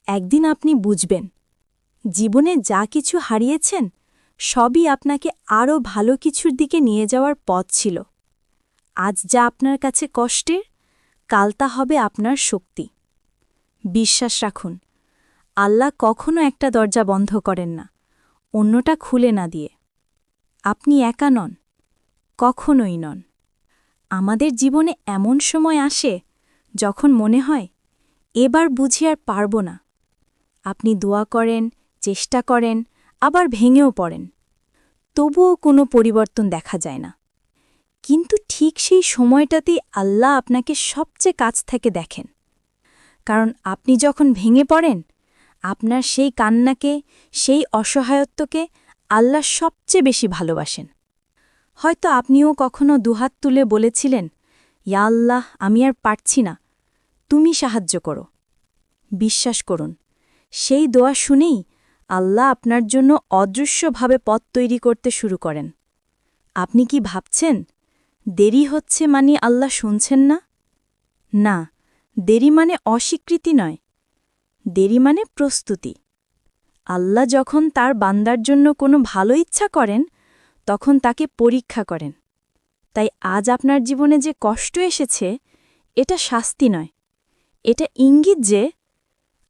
একদিন আপনি বুঝবেন জীবনে যা কিছু হারিয়েছেন সবই আপনাকে আরও ভালো কিছুর দিকে নিয়ে যাওয়ার পথ ছিল। আজ যা আপনার কাছে কষ্টের, কাল তা হবে আপনার শক্তি। বিশ্বাস রাখুন, আল্লাহ কখনো একটা দরজা বন্ধ করেন না অন্যটা খুলে না দিয়ে। আপনি একা নন, কখনোই নন। আমাদের জীবনে এমন সময় আসে যখন মনে হয় এবার বুঝি আর পারব না। আপনি দোয়া করেন, চেষ্টা করেন, আবার ভেঙেও পড়েন, তবুও কোনো পরিবর্তন দেখা যায় না। কিন্তু ঠিক সেই সময়টাতেই আল্লাহ আপনাকে সবচেয়ে কাছ থেকে দেখেন। কারণ আপনি যখন ভেঙে পড়েন, আপনার সেই কান্নাকে, সেই অসহায়ত্বকে আল্লাহ সবচেয়ে বেশি ভালোবাসেন। হয়তো আপনিও কখনো দুহাত তুলে বলেছিলেন, ইয়া আল্লাহ, আমি আর পারছি না, তুমি সাহায্য করো। বিশ্বাস করুন, সেই দোয়া শুনেই আল্লাহ আপনার জন্য অদৃশ্যভাবে পথ তৈরি করতে শুরু করেন। আপনি কি ভাবছেন দেরি হচ্ছে মানে আল্লাহ শুনছেন না? না, দেরি মানে অস্বীকৃতি নয়, দেরি মানে প্রস্তুতি। আল্লাহ যখন তার বান্দার জন্য কোনো ভালো ইচ্ছা করেন, তখন তাকে পরীক্ষা করেন। তাই আজ আপনার জীবনে যে কষ্ট এসেছে, এটা শাস্তি নয়, এটা ইঙ্গিত যে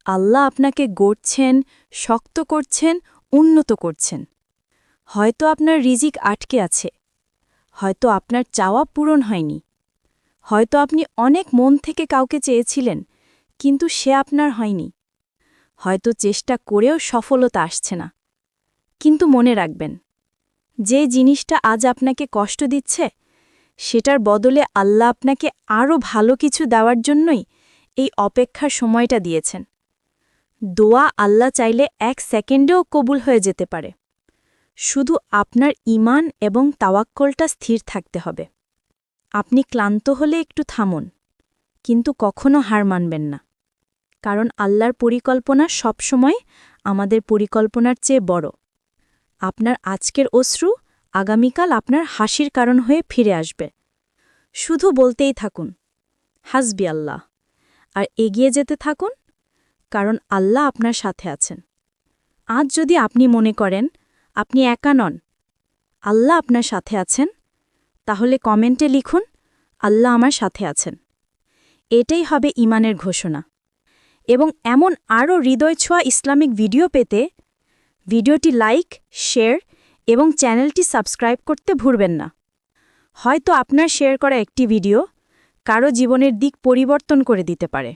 আল্লাহ আপনাকে গড়ছেন, শক্ত করছেন, উন্নত করছেন। হয়তো আপনার রিজিক আটকে আছে, হয়তো আপনার চাওয়া পূরণ হয়নি, হয়তো আপনি অনেক মন থেকে কাউকে চেয়েছিলেন, কিন্তু সে আপনার হয়নি। হয়তো চেষ্টা করেও সফলতা আসছে না। কিন্তু মনে রাখবেন, যে জিনিসটা আজ আপনাকে কষ্ট দিচ্ছে, সেটার বদলে আল্লাহ আপনাকে আরও ভালো কিছু দেওয়ার জন্যই এই অপেক্ষার সময়টা দিয়েছেন। দোয়া আল্লাহ চাইলে 1 সেকেন্ডেও কবুল হয়ে যেতে পারে। শুধু আপনার ঈমান এবং তাওয়াক্কুলটা স্থির থাকতে হবে। আপনি ক্লান্ত হলে একটু থামুন, কিন্তু কখনো হার মানবেন না। কারণ আল্লাহর পরিকল্পনা সবসময় আমাদের পরিকল্পনার চেয়ে বড়। আপনার আজকের অশ্রু আগামীকাল আপনার হাসির কারণ হয়ে ফিরে আসবে। শুধু বলতেই থাকুন, হাসবি আল্লাহ, আর এগিয়ে যেতে থাকুন, কারণ আল্লাহ আপনার সাথে আছেন। আজ যদি আপনি মনে করেন আপনি একা নন, আল্লাহ আপনার সাথে আছেন, তাহলে কমেন্টে লিখুন, আল্লাহ আমার সাথে আছেন। এটাই হবে ঈমানের ঘোষণা। এবং এমন আরও হৃদয়ছোঁয়া ইসলামিক ভিডিও পেতে ভিডিওটি লাইক, শেয়ার এবং চ্যানেলটি সাবস্ক্রাইব করতে ভুলবেন না। হয়তো আপনার শেয়ার করা একটি ভিডিও কারো জীবনের দিক পরিবর্তন করে দিতে পারে।